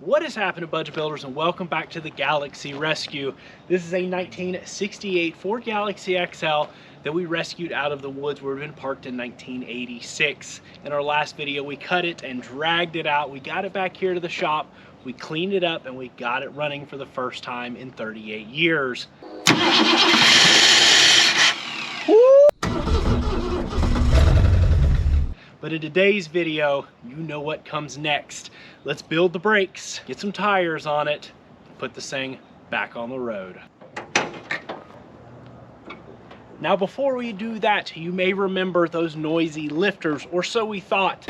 What has happened to budget builders, and welcome back to the Galaxie rescue. This is a 1968 Ford Galaxie XL that we rescued out of the woods where it had been parked in 1986. In our last video, we cut it and dragged it out. We got it back here to the shop, we cleaned it up, and we got it running for the first time in 38 years. But in today's video, you know what comes next. Let's build the brakes, get some tires on it, put this thing back on the road. Now before we do that, you may remember those noisy lifters, or so we thought.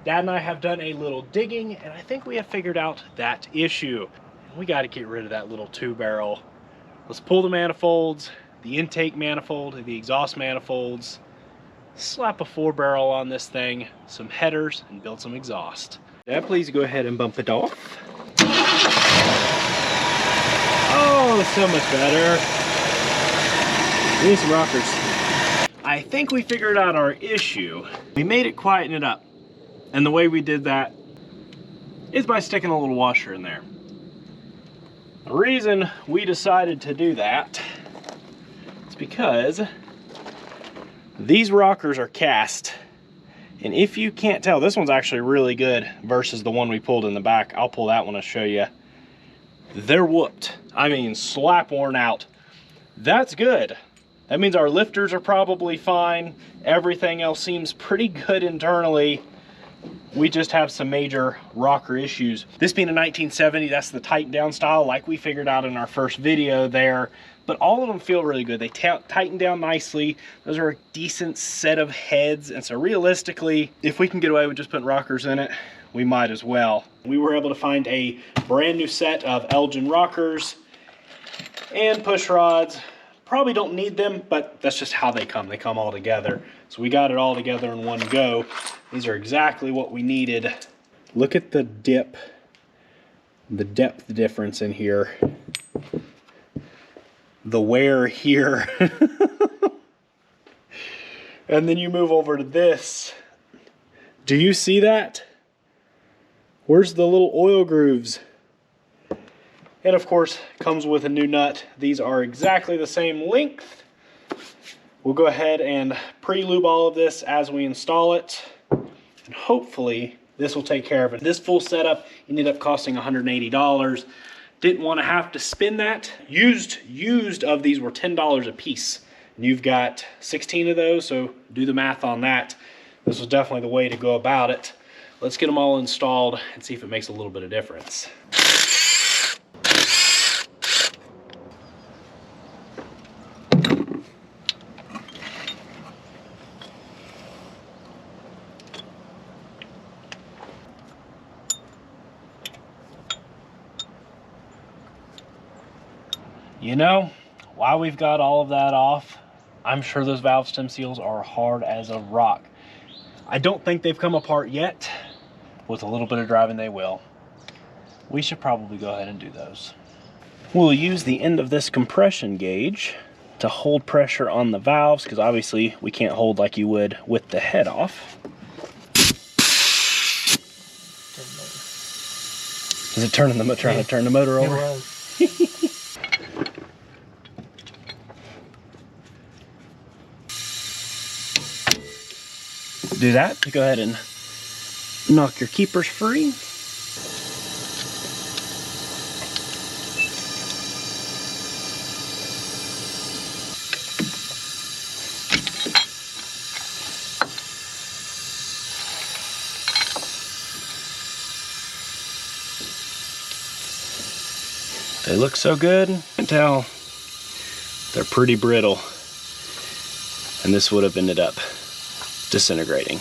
Dad and I have done a little digging, and I think we have figured out that issue. We got to get rid of that little 2-barrel. Let's pull the manifolds, the intake manifold, the exhaust manifolds, slap a 4-barrel on this thing, some headers, and build some exhaust. Dad, please go ahead and bump it off. Oh, so much better. We need some rockers. I think we figured out our issue. We made it quieten it up. And the way we did that is by sticking a little washer in there. The reason we decided to do that is because these rockers are cast. And if you can't tell, this one's actually really good versus the one we pulled in the back. I'll pull that one to show you. They're whooped. I mean, slap worn out. That's good. That means our lifters are probably fine. Everything else seems pretty good internally. We just have some major rocker issues. This being a 1970, that's the tighten down style like we figured out in our first video there. But all of them feel really good. They tighten down nicely. Those are a decent set of heads. And so realistically, if we can get away with just putting rockers in it, we might as well. We were able to find a brand new set of Elgin rockers and push rods. Probably don't need them, but that's just how they come. They come all together. So we got it all together in one go. These are exactly what we needed. Look at the dip, the depth difference in here. The wear here. And then you move over to this. Do you see that? Where's the little oil grooves? And of course, comes with a new nut. These are exactly the same length. We'll go ahead and pre-lube all of this as we install it. And hopefully this will take care of it. This full setup ended up costing $180. Didn't want to have to spend that. Used of these were $10 a piece. And you've got 16 of those, so do the math on that. This was definitely the way to go about it. Let's get them all installed and see if it makes a little bit of difference. You know, while we've got all of that off, I'm sure those valve stem seals are hard as a rock. I don't think they've come apart yet. With a little bit of driving, they will. We should probably go ahead and do those. We'll use the end of this compression gauge to hold pressure on the valves, because obviously we can't hold like you would with the head off. Is it turning the trying to turn the motor over? It was. Do that to go ahead and knock your keepers free. They look so good. You can tell they're pretty brittle, and this would have ended up disintegrating.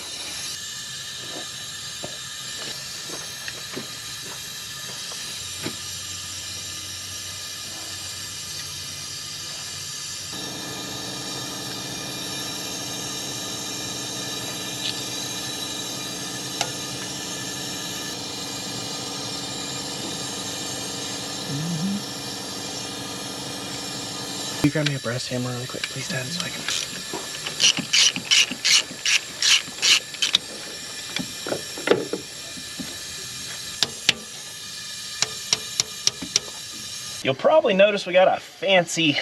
Can you grab me a brass hammer really quick, please, Dad, so I can... You'll probably notice we got a fancy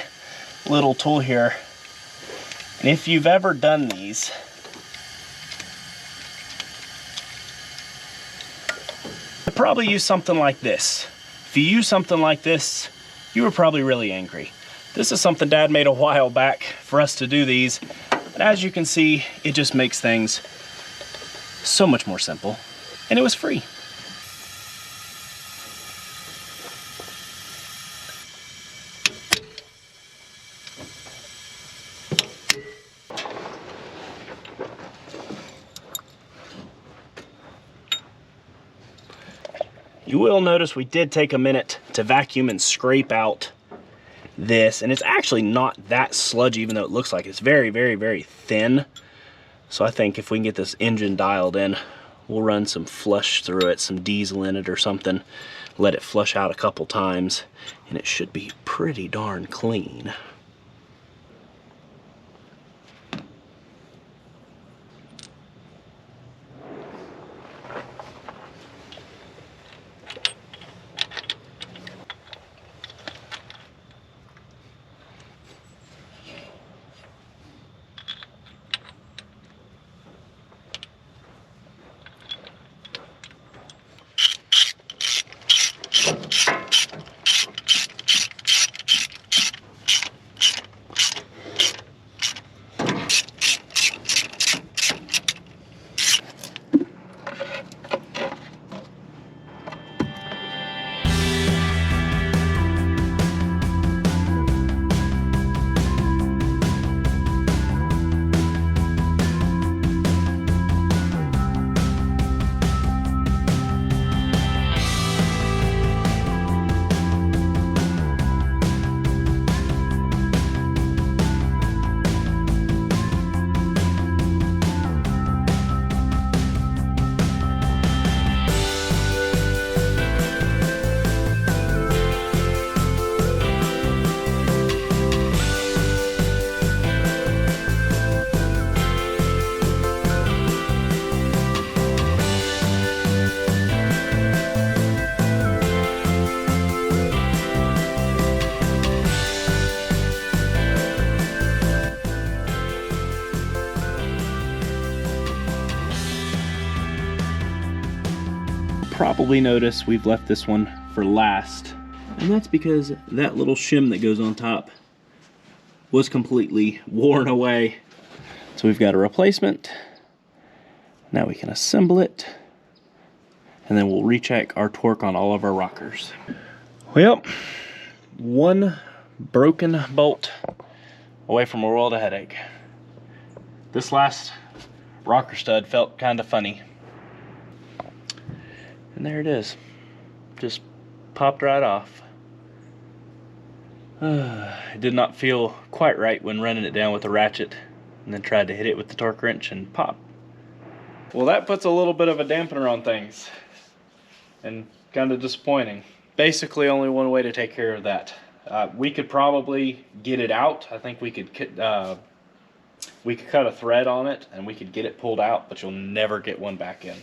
little tool here. And if you've ever done these, you'll probably use something like this. If you use something like this, you were probably really angry. This is something Dad made a while back for us to do these. And as you can see, it just makes things so much more simple. And it was free. You will notice we did take a minute to vacuum and scrape out this, and it's actually not that sludgy, even though it looks like it's very, very, very thin. So I think if we can get this engine dialed in, we'll run some flush through it, some diesel in it or something, let it flush out a couple times, and it should be pretty darn clean. Probably notice we've left this one for last, and that's because that little shim that goes on top was completely worn away. So we've got a replacement. Now we can assemble it, and then we'll recheck our torque on all of our rockers. Well, one broken bolt away from a world of headache. This last rocker stud felt kind of funny. And there it is. Just popped right off. It did not feel quite right when running it down with a ratchet and then tried to hit it with the torque wrench and pop. Well, that puts a little bit of a dampener on things and kind of disappointing. Basically only one way to take care of that. We could probably get it out. I think we could cut a thread on it and we could get it pulled out, but you'll never get one back in.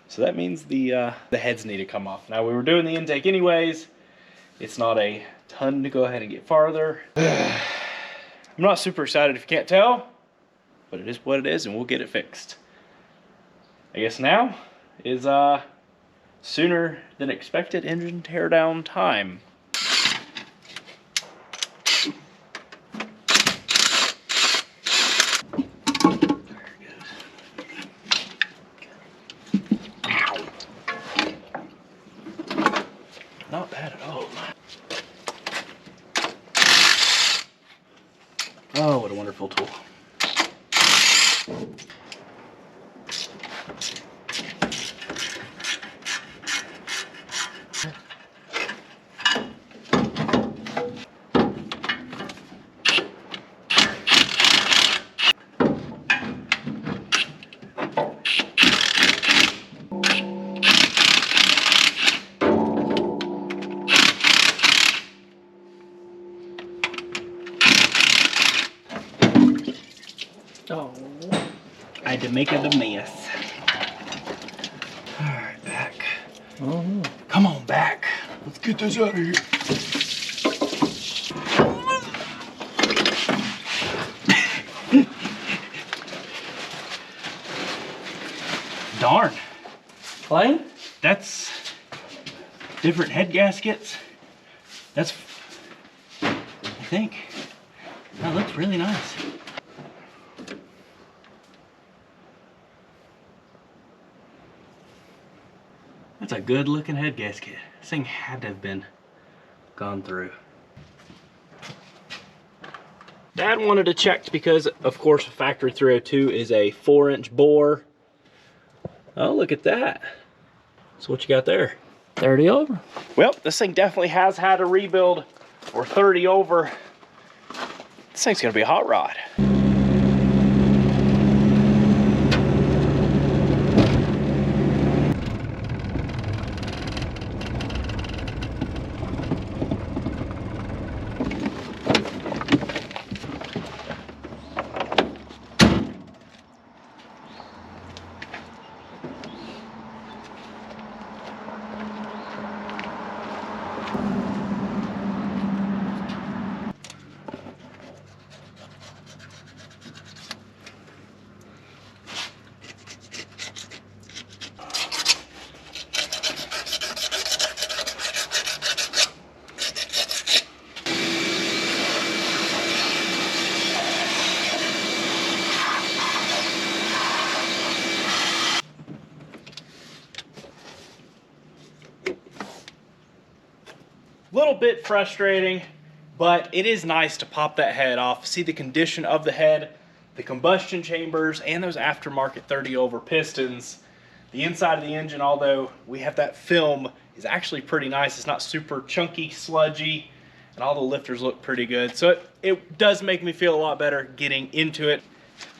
So that means the heads need to come off. Now, we were doing the intake anyways. It's not a ton to go ahead and get farther. I'm not super excited if you can't tell, but it is what it is and we'll get it fixed. I guess now is sooner than expected engine teardown time. Not bad at all. Oh, what a wonderful tool. Oh, I had to make it a mess. All right, back. Oh. Come on, back. Let's get this out of here. Darn. Plain? That's different head gaskets. That's, I think, that looks really nice. That's a good looking head gasket. This thing had to have been gone through. Dad wanted to check because, of course, factory 302 is a 4-inch bore. Oh, look at that. So what you got there? 30 over. Well, this thing definitely has had a rebuild, or 30 over. This thing's gonna be a hot rod. Little bit frustrating, but it is nice to pop that head off, see the condition of the head, the combustion chambers, and those aftermarket 30 over pistons. The inside of the engine, although we have that film, is actually pretty nice. It's not super chunky, sludgy, and all the lifters look pretty good. So it does make me feel a lot better getting into it.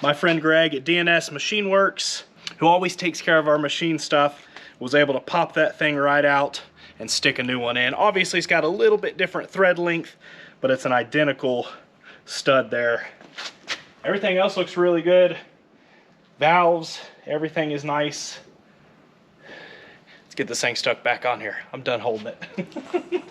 My friend Greg at DNS Machine Works, who always takes care of our machine stuff, was able to pop that thing right out and stick a new one in. Obviously it's got a little bit different thread length, but it's an identical stud there. Everything else looks really good. Valves, everything is nice. Let's get this thing stuck back on here. I'm done holding it.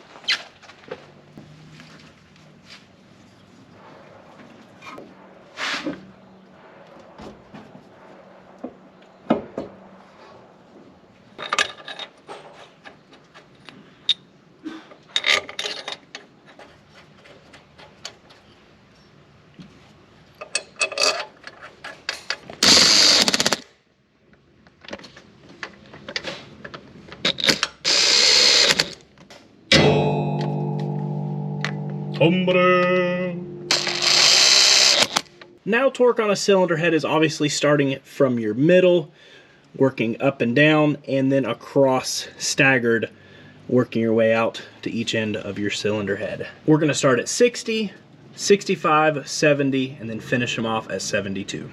Now torque on a cylinder head is obviously starting from your middle, working up and down, and then across staggered, working your way out to each end of your cylinder head. We're gonna start at 60, 65, 70, and then finish them off at 72.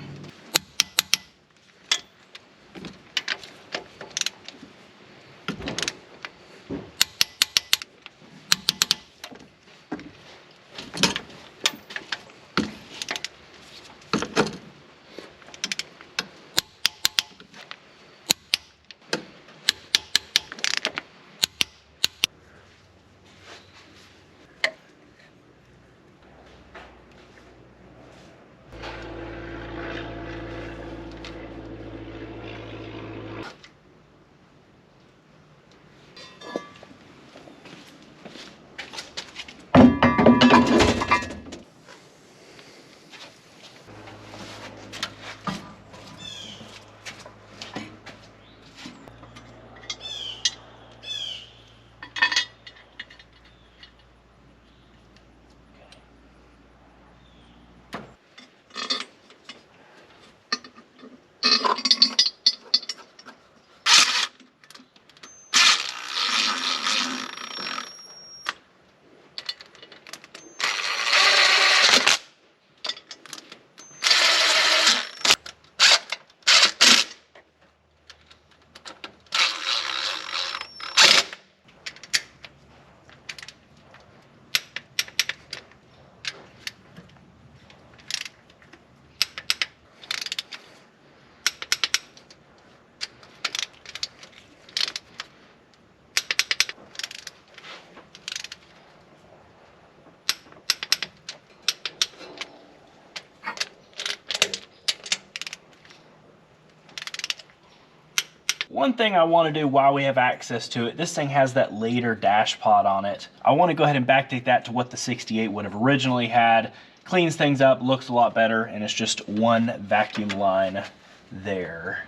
One thing I want to do while we have access to it, this thing has that later dash pod on it. I want to go ahead and backdate that to what the 68 would have originally had. Cleans things up, looks a lot better, and it's just one vacuum line there.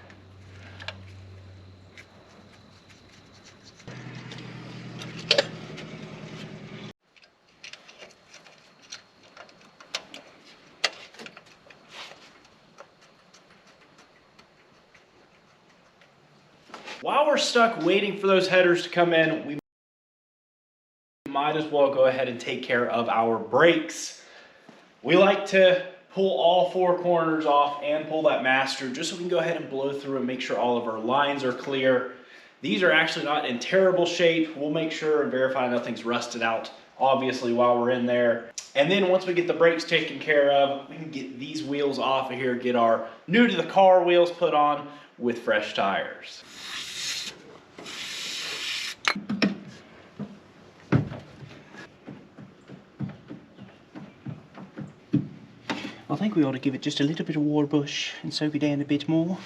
While we're stuck waiting for those headers to come in, we might as well go ahead and take care of our brakes. We like to pull all four corners off and pull that master just so we can go ahead and blow through and make sure all of our lines are clear. These are actually not in terrible shape. We'll make sure and verify nothing's rusted out, obviously, while we're in there. And then once we get the brakes taken care of, we can get these wheels off of here, get our new to the car wheels put on with fresh tires. I think we ought to give it just a little bit of water brush and soak it down a bit more.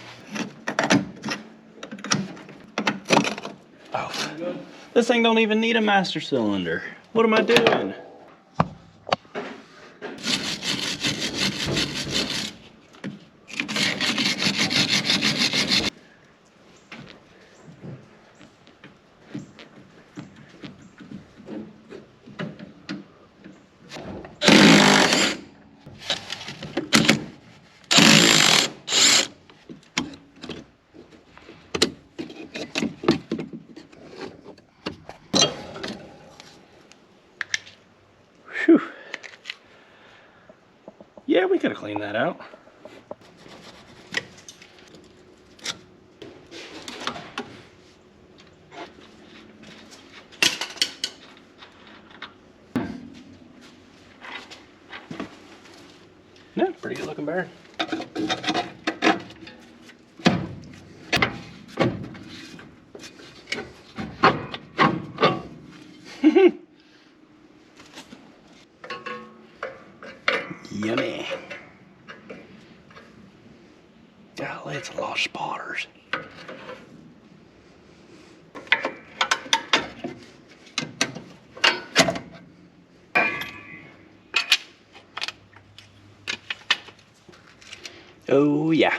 Oh, this thing don't even need a master cylinder. What am I doing? Whew. Yeah, we could have cleaned that out. Yeah, pretty good looking bearing. Yummy. Golly, it's a lot of spotters. Oh yeah.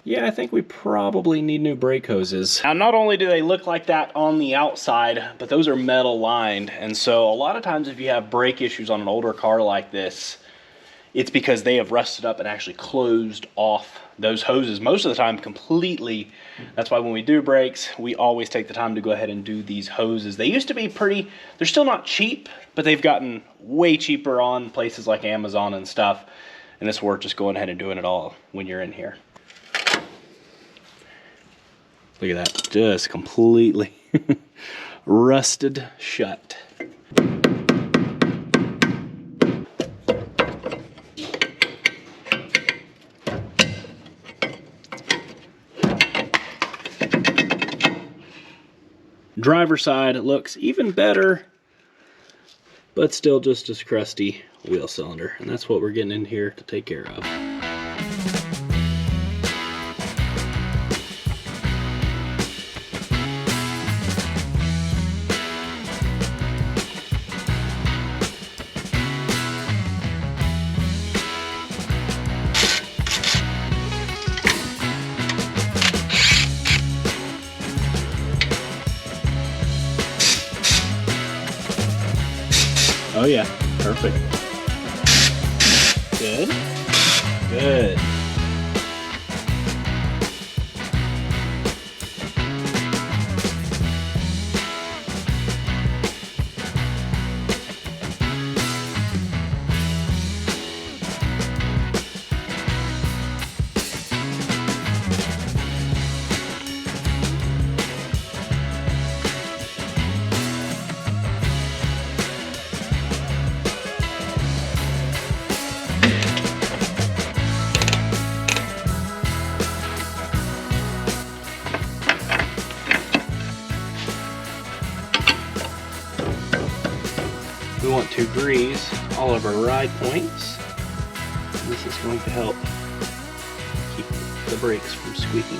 Yeah, I think we probably need new brake hoses. Now, not only do they look like that on the outside, but those are metal lined. And so a lot of times if you have brake issues on an older car like this, it's because they have rusted up and actually closed off those hoses most of the time completely. That's why when we do brakes, we always take the time to go ahead and do these hoses. They used to be pretty, they're still not cheap, but they've gotten way cheaper on places like Amazon and stuff. And it's worth just going ahead and doing it all when you're in here. Look at that, just completely rusted shut. Driver side looks even better, but still just as crusty wheel cylinder. And that's what we're getting in here to take care of. Oh yeah, perfect. Good, good. We want to grease all of our ride points. This is going to help keep the brakes from squeaking.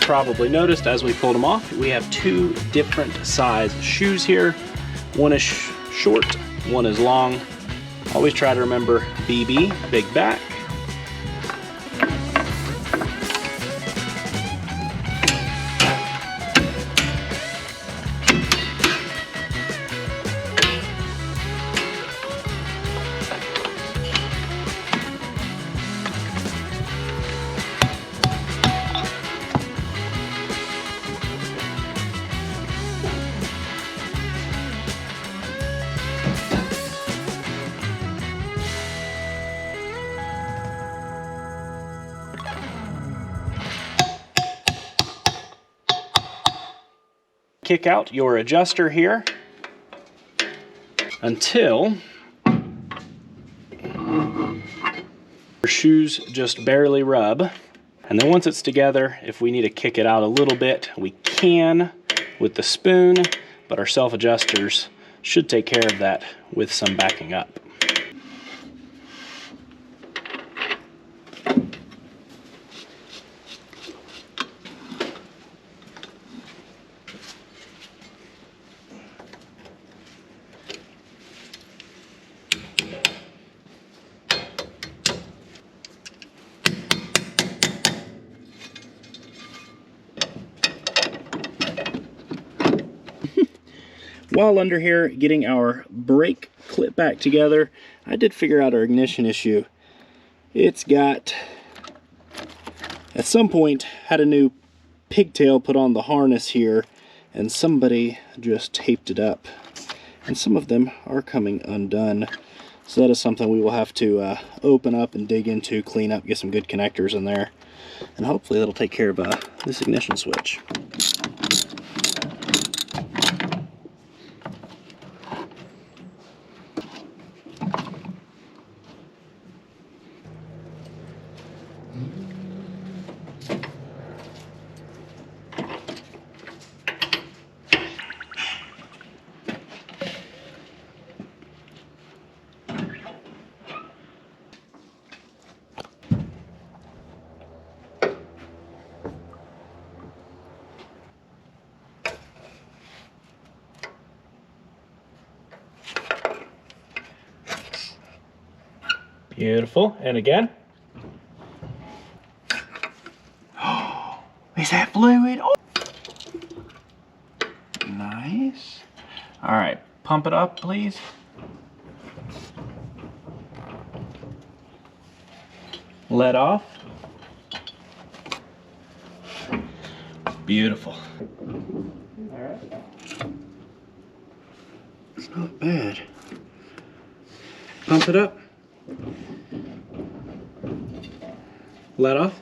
Probably noticed as we pulled them off, we have two different size shoes here. One is short, one is long. Always try to remember BB, big back. Kick out your adjuster here until your shoes just barely rub. And then once it's together, if we need to kick it out a little bit, we can with the spoon, but our self-adjusters should take care of that with some backing up. While under here getting our brake clip back together, I did figure out our ignition issue. It's got, at some point, had a new pigtail put on the harness here, and somebody just taped it up. And some of them are coming undone. So that is something we will have to open up and dig into, clean up, get some good connectors in there. And hopefully that'll take care of this ignition switch. Beautiful, and again. Oh, is that fluid? Oh. Nice. All right, pump it up, please. Let off. Beautiful. All right. It's not bad. Pump it up. Let off.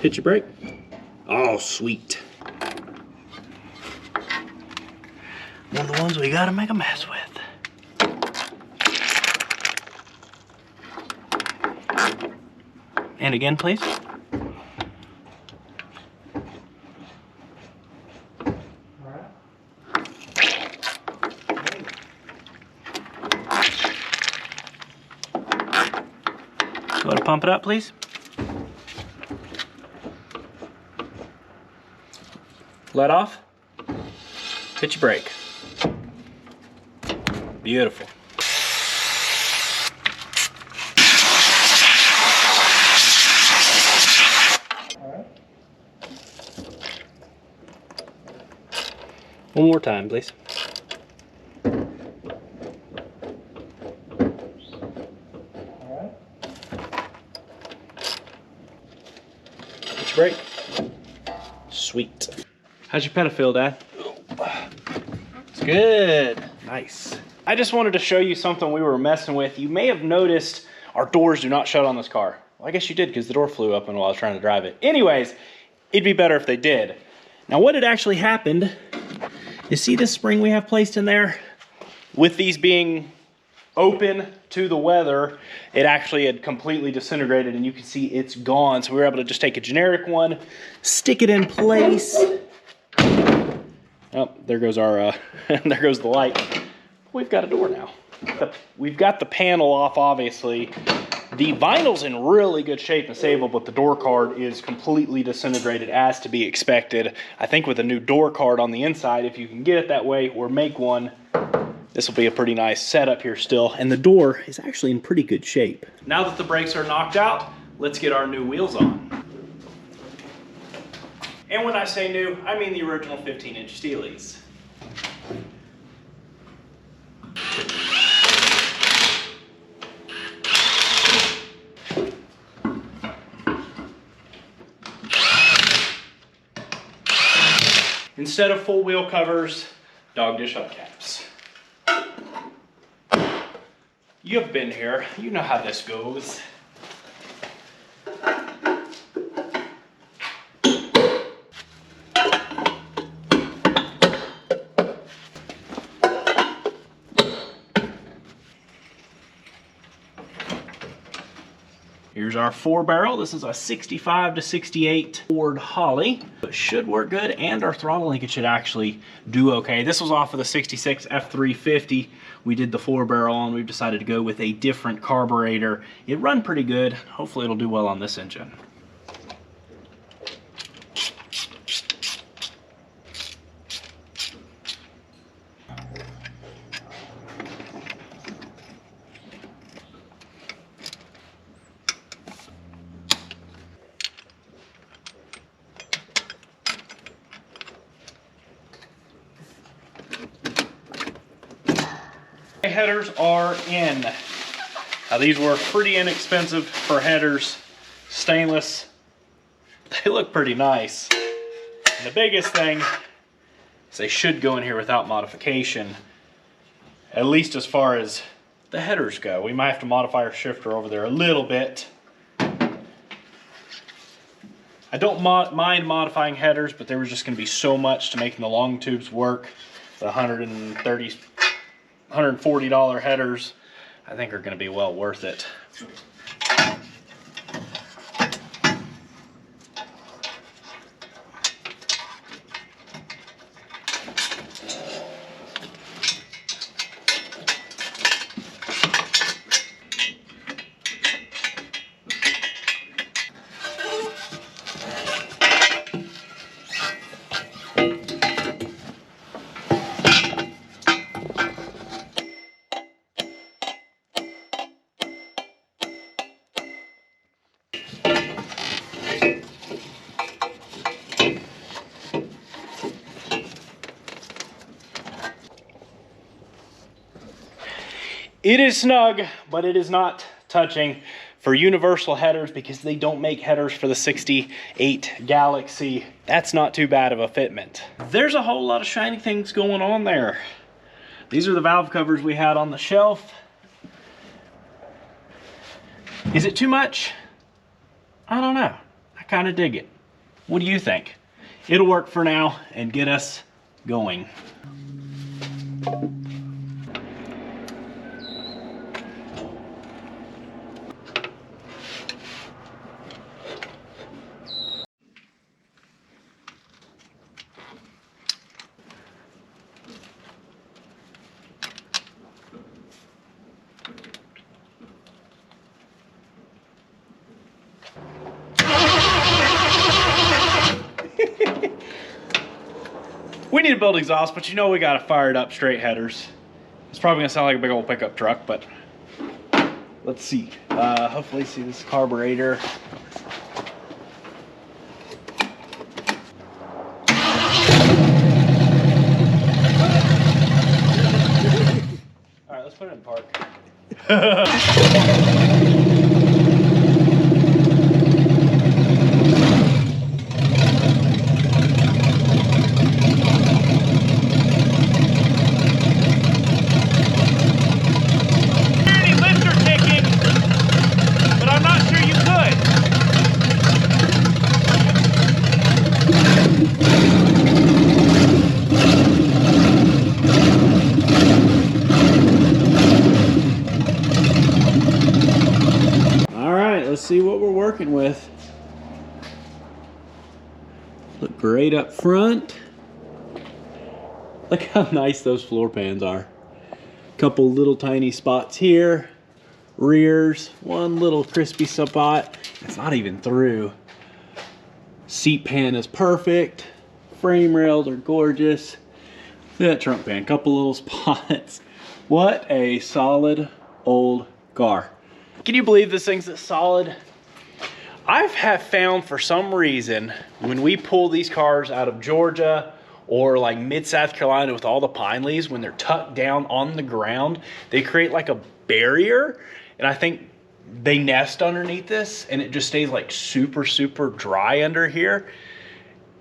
Hit your brake. Oh, sweet. One of the ones we gotta make a mess with. And again, please. Go ahead and pump it up, please. Let off. Hit your brake. Beautiful. All right. One more time, please. Brake. Sweet. How's your pedal feel, Dad? It's good. Nice. I just wanted to show you something we were messing with. You may have noticed our doors do not shut on this car. Well, I guess you did because the door flew open while I was trying to drive it. Anyways, it'd be better if they did. Now what had actually happened, you see this spring we have placed in there? With these being open to the weather, it actually had completely disintegrated, and you can see it's gone. So we were able to just take a generic one, stick it in place, and Oh, there goes our, there goes the light. We've got a door now. We've got the panel off, obviously. The vinyl's in really good shape and stable, but the door card is completely disintegrated as to be expected. I think with a new door card on the inside, if you can get it that way or make one, this will be a pretty nice setup here still. And the door is actually in pretty good shape. Now that the brakes are knocked out, let's get our new wheels on. And when I say new, I mean the original 15-inch Steelies. Instead of full wheel covers, dog dish hubcaps. You've been here, you know how this goes. Here's our 4-barrel. This is a 65 to 68 Ford Holly. It should work good, and our throttle linkage should actually do okay. This was off of the 66 F350. We did the 4-barrel on. We've decided to go with a different carburetor. It run pretty good. Hopefully it'll do well on this engine. Headers are in. Now these were pretty inexpensive for headers, stainless. They look pretty nice. And the biggest thing is they should go in here without modification, at least as far as the headers go. We might have to modify our shifter over there a little bit. I don't mind modifying headers, but there was just going to be so much to making the long tubes work. The $140 headers, I think, are going to be well worth it. It is snug, but it is not touching for universal headers because they don't make headers for the 68 Galaxie. That's not too bad of a fitment. There's a whole lot of shiny things going on there. These are the valve covers we had on the shelf. Is it too much? I don't know. I kind of dig it. What do you think? It'll work for now and get us going. We need to build exhaust, but you know we gotta fire it up straight headers. It's probably gonna sound like a big old pickup truck, but let's see. Hopefully see this carburetor. All right, let's put it in park. See what we're working with. Look great up front. Look how nice those floor pans are. Couple little tiny spots here. Rears, one little crispy spot. It's not even through. Seat pan is perfect. Frame rails are gorgeous. That trunk pan, couple little spots. What a solid old car. Can you believe this thing's this solid? I have found for some reason when we pull these cars out of Georgia or like mid South Carolina with all the pine leaves, when they're tucked down on the ground, they create like a barrier. And I think they nest underneath this and it just stays like super dry under here.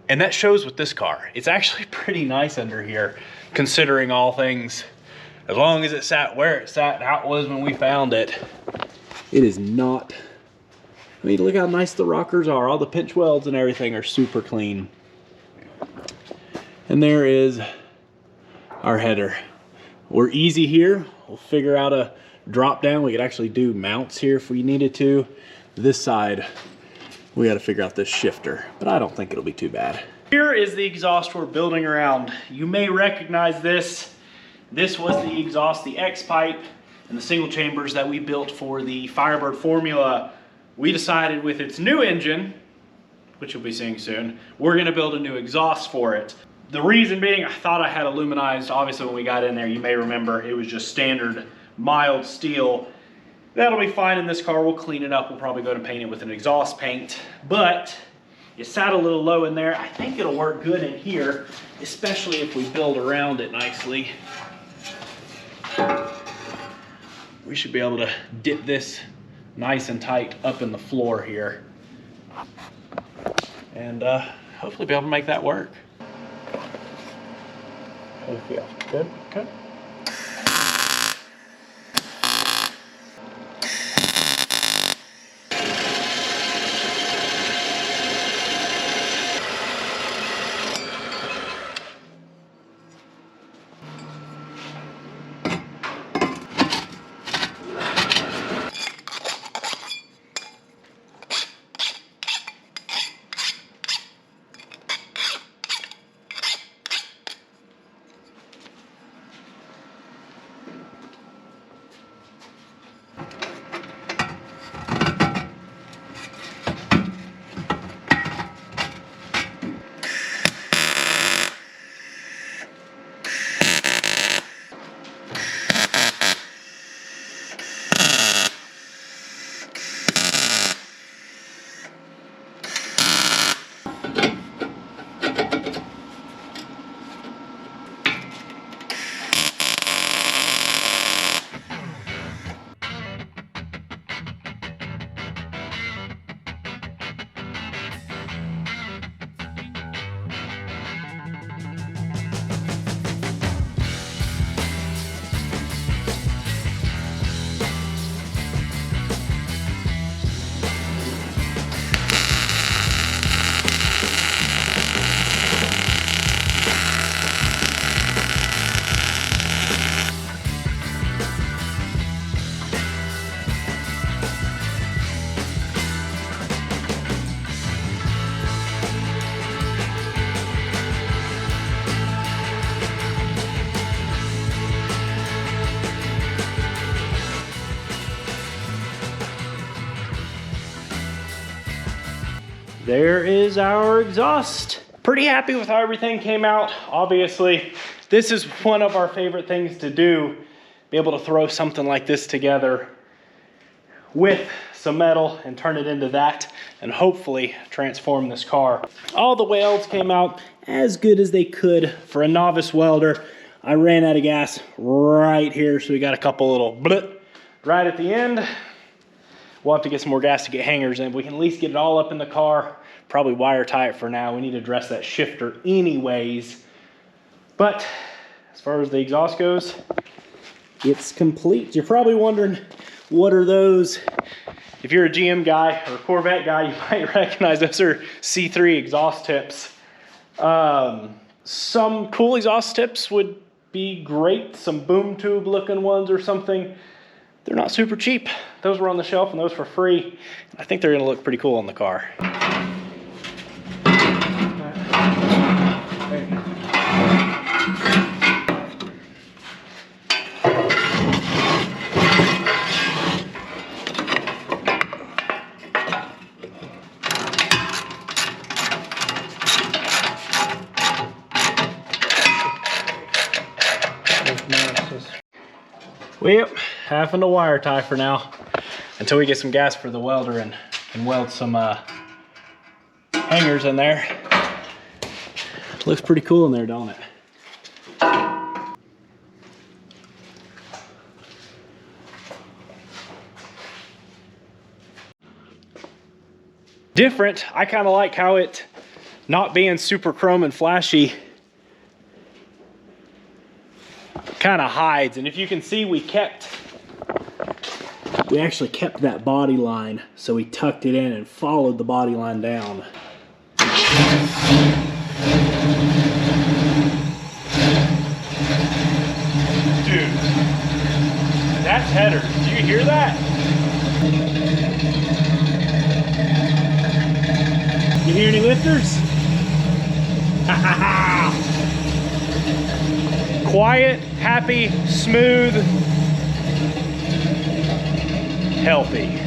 And that shows with this car. It's actually pretty nice under here considering all things. As long as it sat where it sat, how it was when we found it. It is not, I mean, look how nice the rockers are. All the pinch welds and everything are super clean. And there is our header. We're easy here. We'll figure out a drop down. We could actually do mounts here if we needed to. This side, we got to figure out this shifter, but I don't think it'll be too bad. Here is the exhaust we're building around. You may recognize this. This was the exhaust, the X pipe, and the single chambers that we built for the Firebird Formula. We decided with its new engine, which you'll be seeing soon, we're gonna build a new exhaust for it. The reason being, I thought I had aluminized. Obviously when we got in there, you may remember, it was just standard mild steel. That'll be fine in this car. We'll clean it up. We'll probably go to paint it with an exhaust paint, but it sat a little low in there. I think it'll work good in here, especially if we build around it nicely. We should be able to dip this nice and tight up in the floor here. And hopefully be able to make that work. How do you feel? Good? Good? There is our exhaust. Pretty happy with how everything came out. Obviously, this is one of our favorite things to do, be able to throw something like this together with some metal and turn it into that and hopefully transform this car. All the welds came out as good as they could for a novice welder. I ran out of gas right here, so we got a couple little blip right at the end. We'll have to get some more gas to get hangers in. We can at least get it all up in the car. Probably wire tie it for now. We need to address that shifter anyways. But as far as the exhaust goes, it's complete. You're probably wondering, what are those? If you're a GM guy or a Corvette guy, you might recognize those are C3 exhaust tips. Some cool exhaust tips would be great. Some boom tube looking ones or something. They're not super cheap. Those were on the shelf and those for free. I think they're gonna look pretty cool on the car. Well, having to wire tie for now until we get some gas for the welder and weld some hangers in there. Looks pretty cool in there, don't it? Different. I kind of like how it not being super chrome and flashy kind of hides. And if you can see, we actually kept that body line, so we tucked it in and followed the body line down. Dude, that's header. Do you hear that? You hear any lifters? Quiet, happy, smooth, healthy.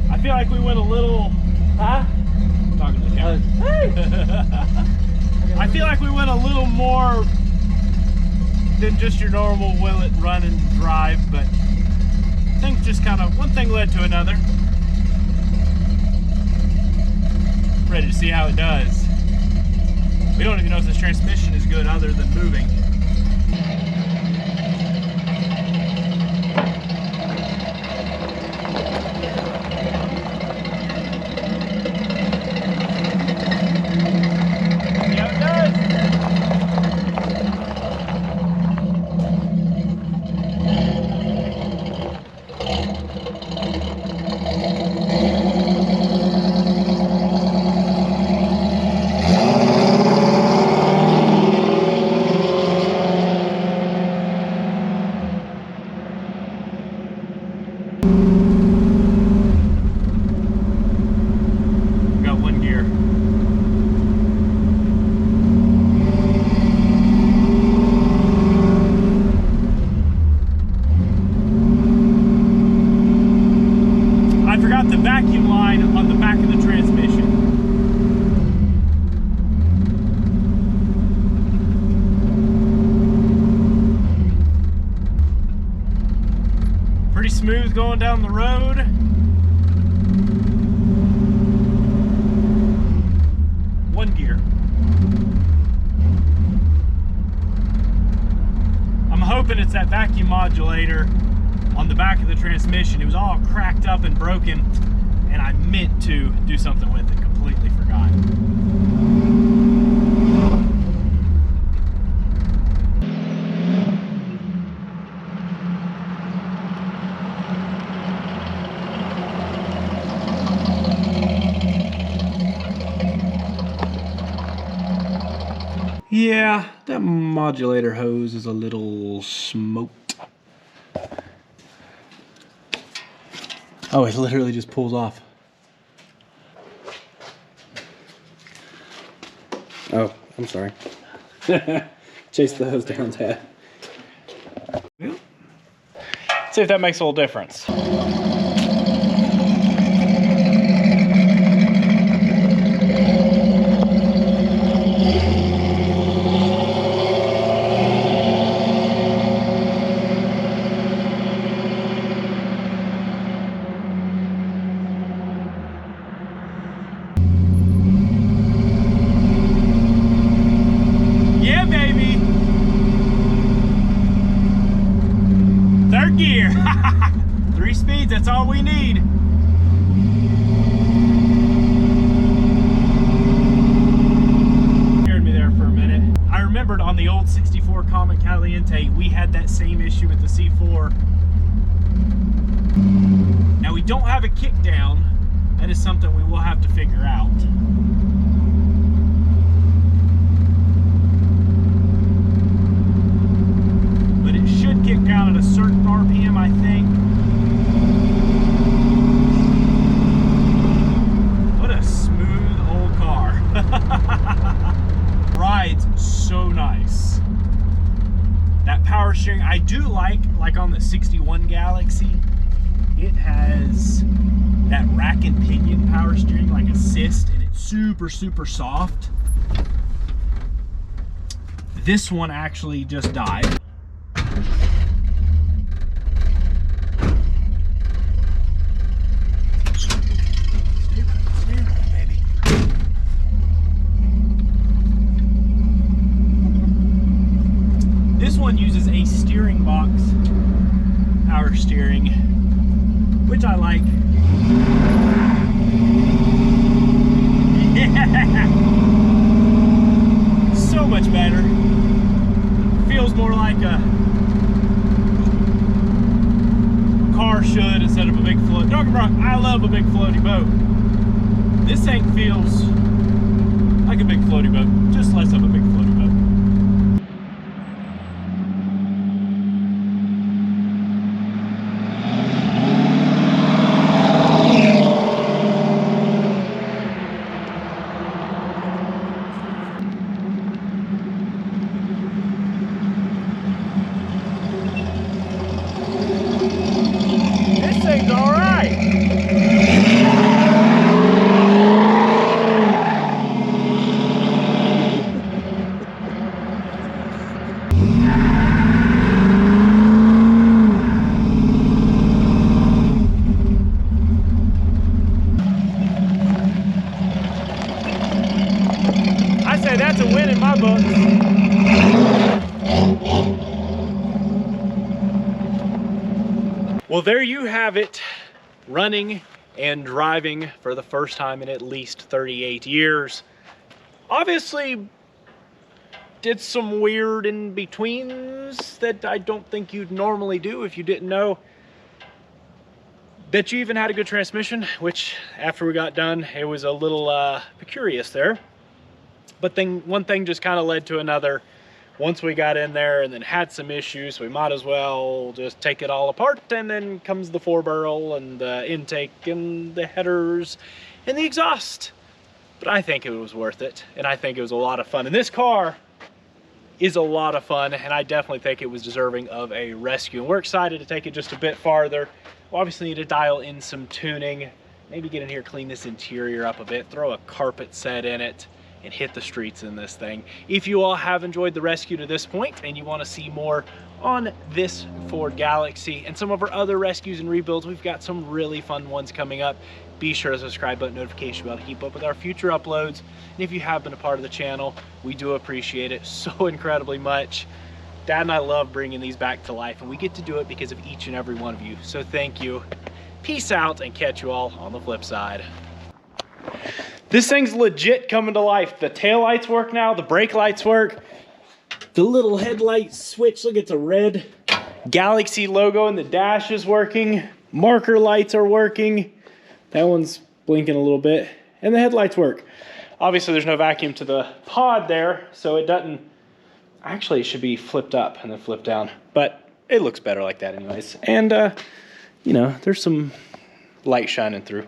I feel like we went a little, talking to the camera. Hey! I feel like we went a little more than just your normal will it, run and drive, but things just kind of, one thing led to another. Ready to see how it does. We don't even know if this transmission is good other than moving. The vacuum line on the back of the transmission. Pretty smooth going down the road. One gear. I'm hoping it's that vacuum modulator on the back of the transmission. It was all cracked up and broken, and I meant to do something with it, completely forgot. Yeah, that modulator hose is a little smoked. Oh, it literally just pulls off. Oh, I'm sorry. Chase the hose down, Dad. See if that makes a little difference. Third gear. 3 speeds, that's all we need. Scared me there for a minute. I remembered on the old 64 Comet Caliente, we had that same issue with the C4. Now we don't have a kickdown. That is something we will have to figure out. Kick down at a certain RPM, I think. What a smooth old car. Rides so nice. power steering. I do like on the 61 Galaxie, it has that rack and pinion power steering, like assist, and it's super, super soft. This one actually just died. This one uses a steering box power steering, which I like. Yeah. So much better. Feels more like a car should instead of a big float. Don't get me wrong, I love a big floaty boat. This thing feels like a big floaty boat, just less of a big floaty boat. This thing's all right. I say that's a win in my book. Well, there you have it, running and driving for the first time in at least 38 years. Obviously, did some weird in-betweens that I don't think you'd normally do if you didn't know that you even had a good transmission, which after we got done, it was a little curious there. But then one thing just kind of led to another. Once we got in there and then had some issues, we might as well just take it all apart. And then comes the 4-barrel and the intake and the headers and the exhaust. But I think it was worth it, and I think it was a lot of fun. And this car is a lot of fun, and I definitely think it was deserving of a rescue. And we're excited to take it just a bit farther. We'll obviously need to dial in some tuning, maybe get in here, clean this interior up a bit, throw a carpet set in it, and hit the streets in this thing. If you all have enjoyed the rescue to this point and you want to see more on this Ford Galaxie and some of our other rescues and rebuilds, we've got some really fun ones coming up. Be sure to subscribe button, notification bell to keep up with our future uploads. And if you have been a part of the channel, we do appreciate it so incredibly much. Dad and I love bringing these back to life, and we get to do it because of each and every one of you. So thank you. Peace out, and catch you all on the flip side. This thing's legit coming to life. The tail lights work now, the brake lights work. The little headlight switch, look, it's a red Galaxie logo, and the dash is working. Marker lights are working. That one's blinking a little bit, and the headlights work. Obviously, there's no vacuum to the pod there, so it doesn't, actually it should be flipped up and then flipped down, but it looks better like that anyways. And, you know, there's some light shining through.